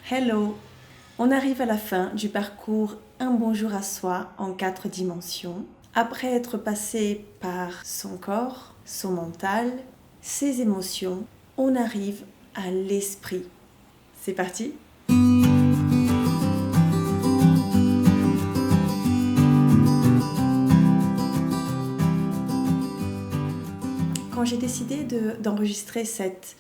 Hello! On arrive à la fin du parcours Un bonjour à soi en 4 dimensions. Après être passé par son corps, son mental, ses émotions, on arrive à l'esprit. C'est parti! Quand j'ai décidé d'enregistrer cette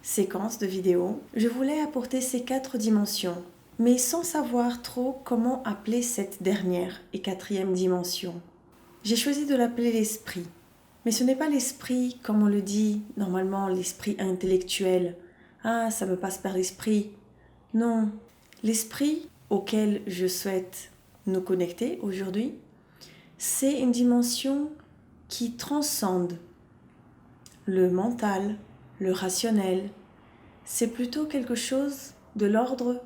séquence de vidéos, je voulais apporter ces 4 dimensions, mais sans savoir trop comment appeler cette dernière et 4e dimension. J'ai choisi de l'appeler l'esprit. Mais ce n'est pas l'esprit, comme on le dit normalement, l'esprit intellectuel. Ah, ça me passe par l'esprit. Non, l'esprit auquel je souhaite nous connecter aujourd'hui, c'est une dimension qui transcende le mental, le rationnel. C'est plutôt quelque chose de l'ordre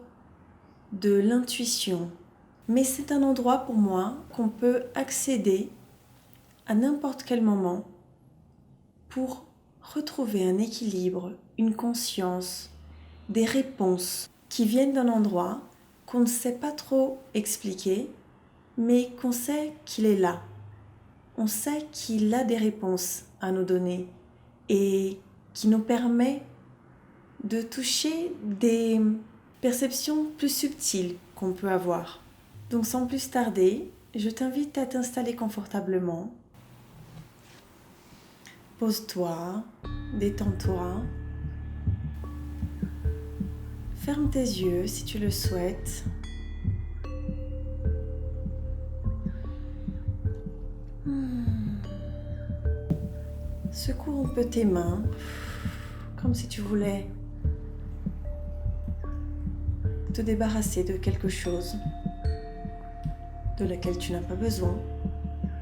de l'intuition. Mais c'est un endroit pour moi qu'on peut accéder à n'importe quel moment pour retrouver un équilibre, une conscience, des réponses qui viennent d'un endroit qu'on ne sait pas trop expliquer, mais qu'on sait qu'il est là. On sait qu'il a des réponses à nous donner et qui nous permet de toucher des perceptions plus subtiles qu'on peut avoir. Donc sans plus tarder, je t'invite à t'installer confortablement. Pose-toi, détends-toi. Ferme tes yeux si tu le souhaites. Secoue un peu tes mains, comme si tu voulais te débarrasser de quelque chose de laquelle tu n'as pas besoin,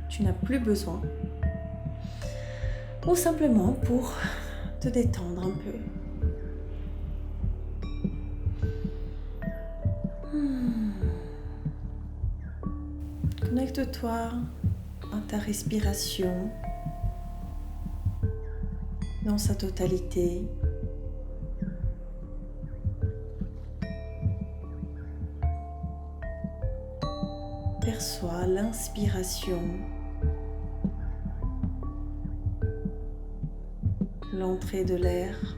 tu n'as plus besoin, ou simplement pour te détendre un peu. Connecte-toi à ta respiration dans sa totalité. Perçois l'inspiration, l'entrée de l'air,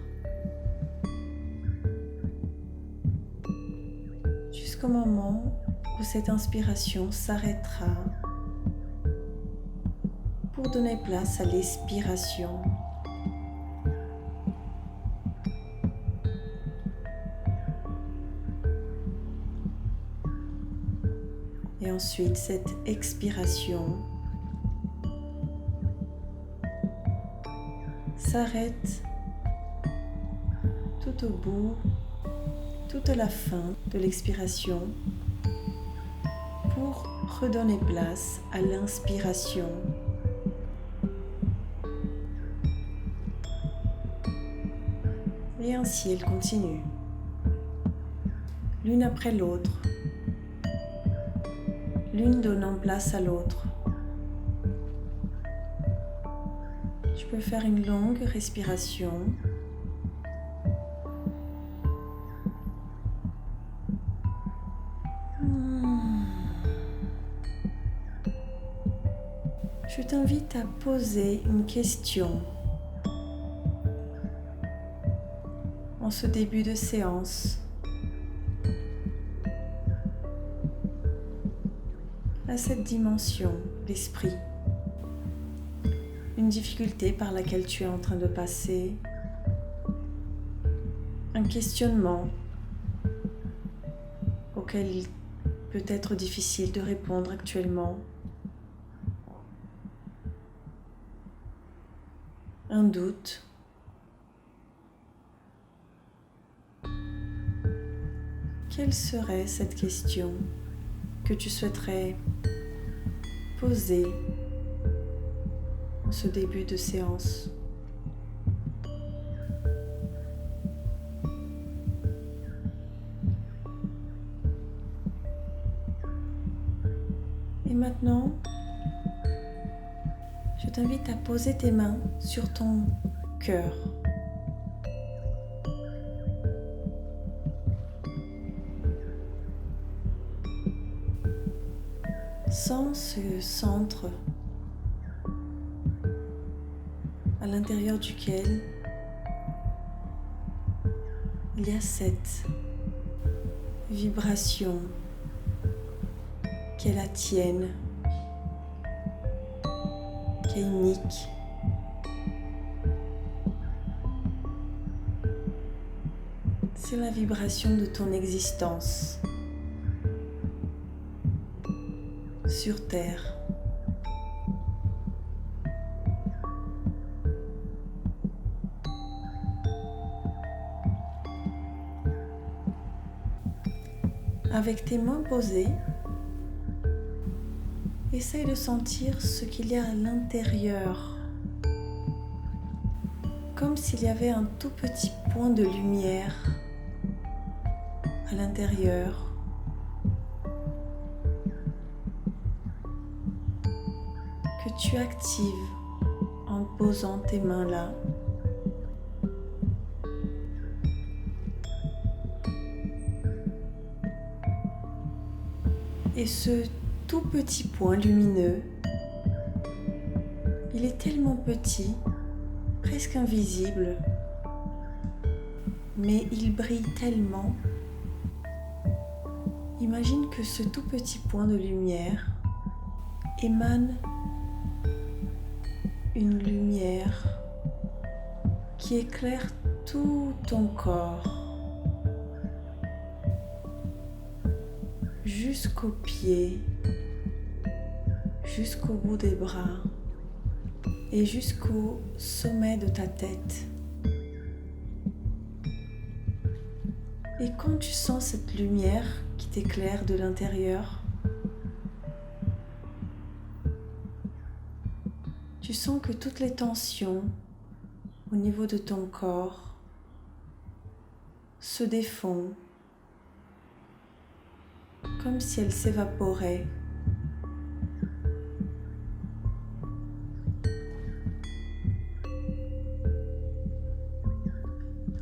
jusqu'au moment où cette inspiration s'arrêtera pour donner place à l'expiration. Et ensuite, cette expiration s'arrête tout au bout, tout à la fin de l'expiration pour redonner place à l'inspiration. Et ainsi, elle continue, l'une après l'autre, l'une donnant place à l'autre. Tu peux faire une longue respiration. Je t'invite à poser une question en ce début de séance à cette dimension, l'esprit. Une difficulté par laquelle tu es en train de passer, un questionnement auquel il peut être difficile de répondre actuellement, un doute. Quelle serait cette question que tu souhaiterais poser en ce début de séance? Et maintenant, je t'invite à poser tes mains sur ton cœur. Sens ce centre à l'intérieur duquel il y a cette vibration qui est la tienne, qui est unique. C'est la vibration de ton existence sur Terre. Avec tes mains posées, essaye de sentir ce qu'il y a à l'intérieur, comme s'il y avait un tout petit point de lumière à l'intérieur. Que tu actives en posant tes mains là. Et ce tout petit point lumineux, il est tellement petit, presque invisible, mais il brille tellement. Imagine que ce tout petit point de lumière émane une lumière qui éclaire tout ton corps, jusqu'aux pieds, jusqu'au bout des bras et jusqu'au sommet de ta tête. Et quand tu sens cette lumière qui t'éclaire de l'intérieur, tu sens que toutes les tensions au niveau de ton corps se défont, comme si elles s'évaporaient.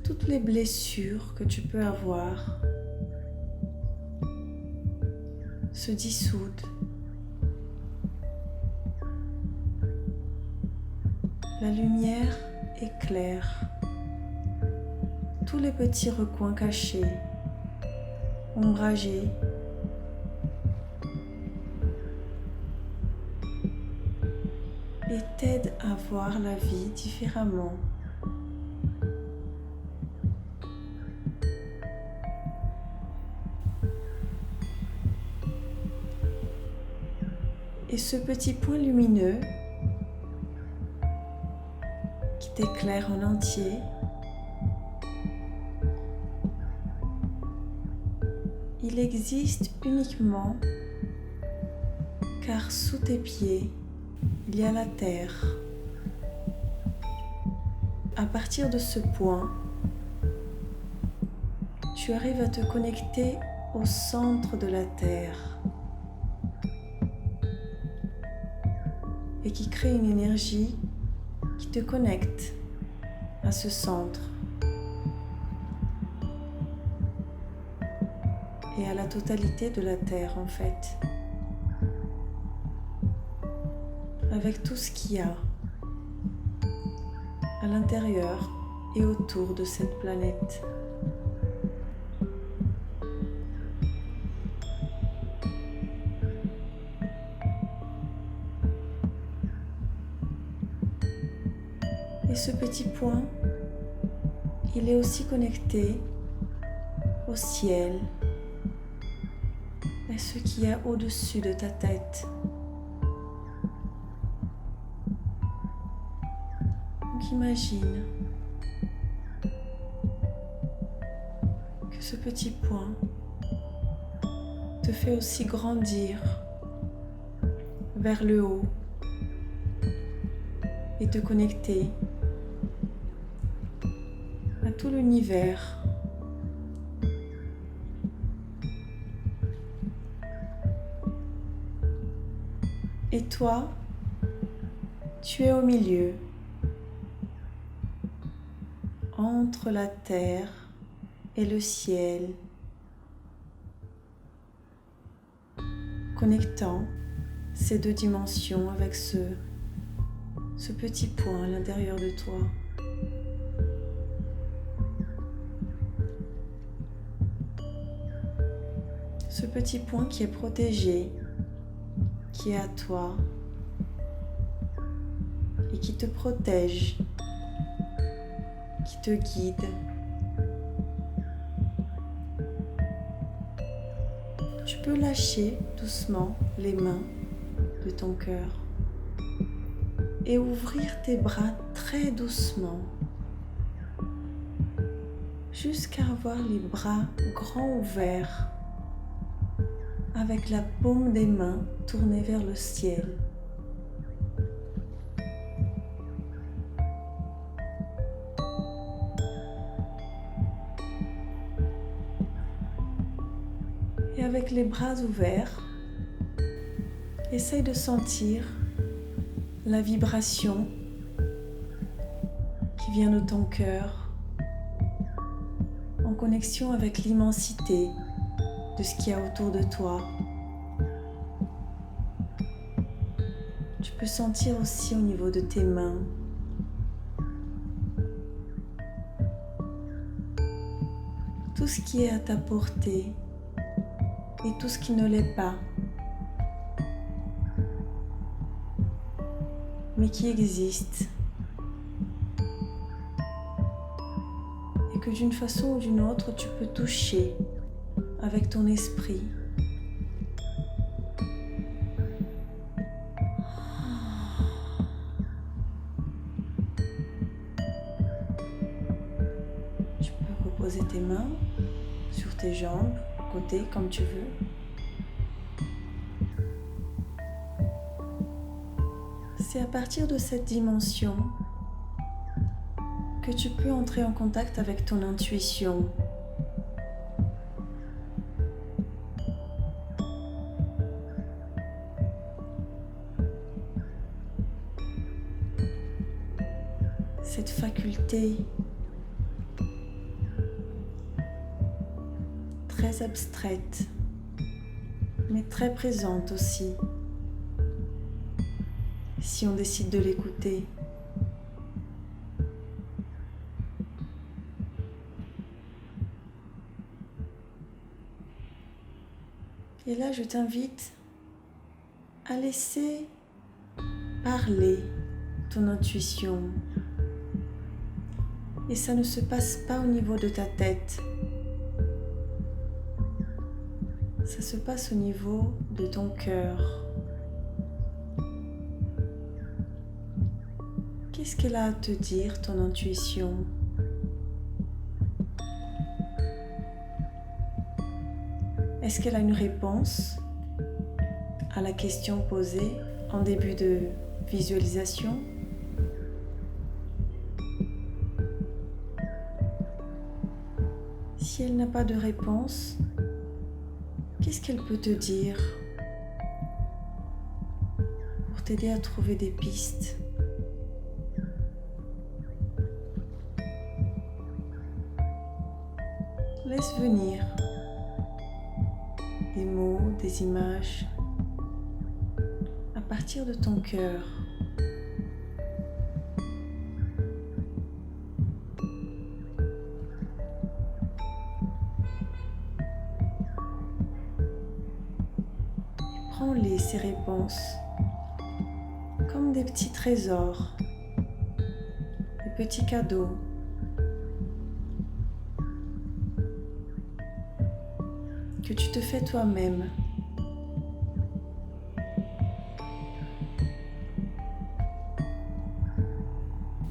Toutes les blessures que tu peux avoir se dissoudent. La lumière éclaire tous les petits recoins cachés, ombragés, et t'aide à voir la vie différemment. Et ce petit point lumineux qui t'éclaire en entier, il existe uniquement car sous tes pieds, il y a la terre. À partir de ce point, tu arrives à te connecter au centre de la terre et qui crée une énergie qui te connecte à ce centre et à la totalité de la terre en fait, avec tout ce qu'il y a à l'intérieur et autour de cette planète. Et ce petit point, il est aussi connecté au ciel, à ce qu'il y a au-dessus de ta tête. Donc imagine que ce petit point te fait aussi grandir vers le haut et te connecter à tout l'univers. Et toi, tu es au milieu, entre la terre et le ciel, connectant ces deux dimensions avec ce petit point à l'intérieur de toi. Ce petit point qui est protégé, qui est à toi et qui te protège, qui te guide. Tu peux lâcher doucement les mains de ton cœur et ouvrir tes bras très doucement jusqu'à avoir les bras grands ouverts avec la paume des mains tournée vers le ciel. Et avec les bras ouverts, essaye de sentir la vibration qui vient de ton cœur en connexion avec l'immensité de ce qu'il y a autour de toi. Tu peux sentir aussi au niveau de tes mains. Tout ce qui est à ta portée et tout ce qui ne l'est pas, mais qui existe et que d'une façon ou d'une autre tu peux toucher avec ton esprit. Tu peux reposer tes mains sur tes jambes, côté comme tu veux. C'est à partir de cette dimension que tu peux entrer en contact avec ton intuition. Cette faculté très abstraite, mais très présente aussi, si on décide de l'écouter. Et là, je t'invite à laisser parler ton intuition. Et ça ne se passe pas au niveau de ta tête. Ça se passe au niveau de ton cœur. Qu'est-ce qu'elle a à te dire, ton intuition ? Est-ce qu'elle a une réponse à la question posée en début de visualisation ? Si elle n'a pas de réponse, qu'est-ce qu'elle peut te dire pour t'aider à trouver des pistes ? Laisse venir des mots, des images à partir de ton cœur. Prends-les, ces réponses, comme des petits trésors, des petits cadeaux. Que tu te fais toi-même.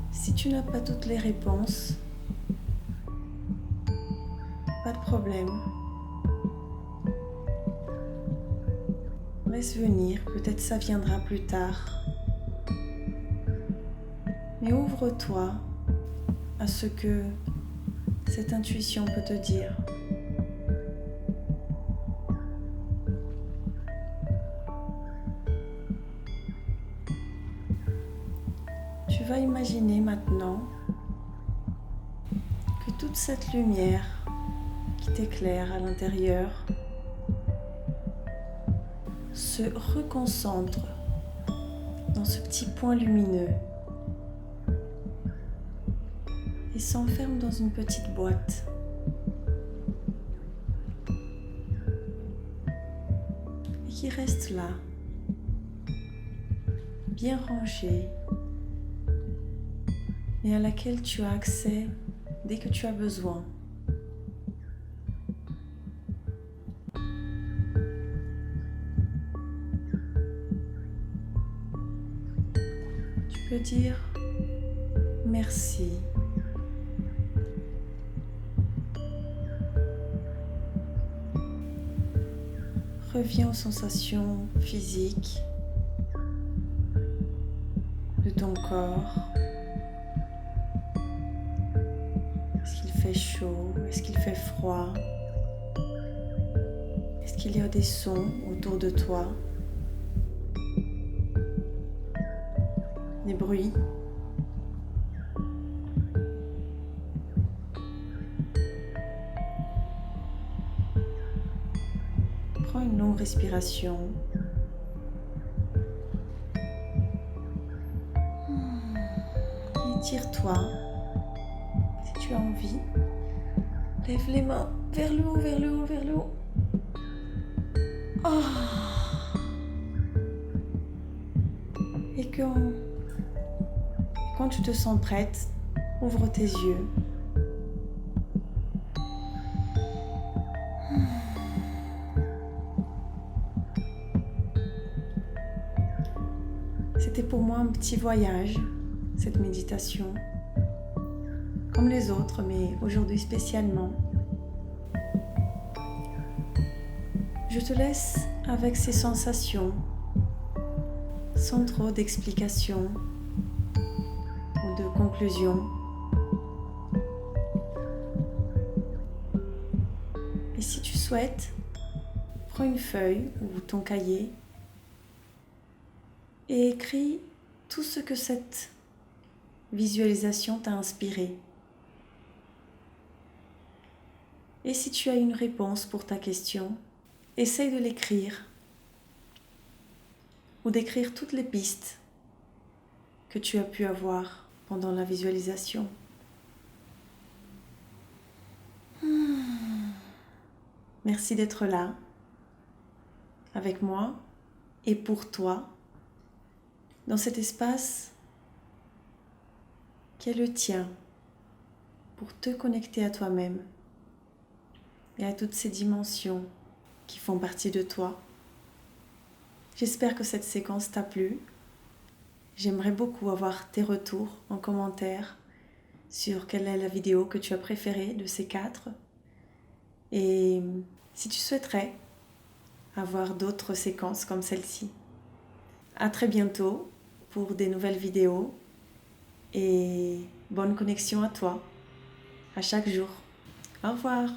Si tu n'as pas toutes les réponses, pas de problème. Laisse venir, peut-être ça viendra plus tard. Mais ouvre-toi à ce que cette intuition peut te dire. Tu vas imaginer maintenant que toute cette lumière qui t'éclaire à l'intérieur se reconcentre dans ce petit point lumineux et s'enferme dans une petite boîte. Et qui reste là, bien rangée, et à laquelle tu as accès dès que tu as besoin. Tu peux dire merci. Reviens aux sensations physiques de ton corps. Est-ce qu'il fait chaud? Est-ce qu'il fait froid? Est-ce qu'il y a des sons autour de toi? Des bruits? Prends une longue respiration. Étire-toi. Si tu as envie, lève les mains vers le haut, vers le haut, vers le haut. Et quand tu te sens prête, ouvre tes yeux. C'était pour moi un petit voyage, cette méditation, comme les autres, mais aujourd'hui spécialement. Je te laisse avec ces sensations, sans trop d'explications ou de conclusions. Et si tu souhaites, prends une feuille ou ton cahier et écris tout ce que cette visualisation t'a inspiré. Et si tu as une réponse pour ta question, essaye de l'écrire ou d'écrire toutes les pistes que tu as pu avoir pendant la visualisation. Merci d'être là, avec moi et pour toi, dans cet espace qui est le tien, pour te connecter à toi-même et à toutes ces dimensions qui font partie de toi. J'espère que cette séquence t'a plu. J'aimerais beaucoup avoir tes retours en commentaire sur quelle est la vidéo que tu as préférée de ces 4. Et si tu souhaiterais avoir d'autres séquences comme celle-ci. À très bientôt pour des nouvelles vidéos et bonne connexion à toi, à chaque jour. Au revoir.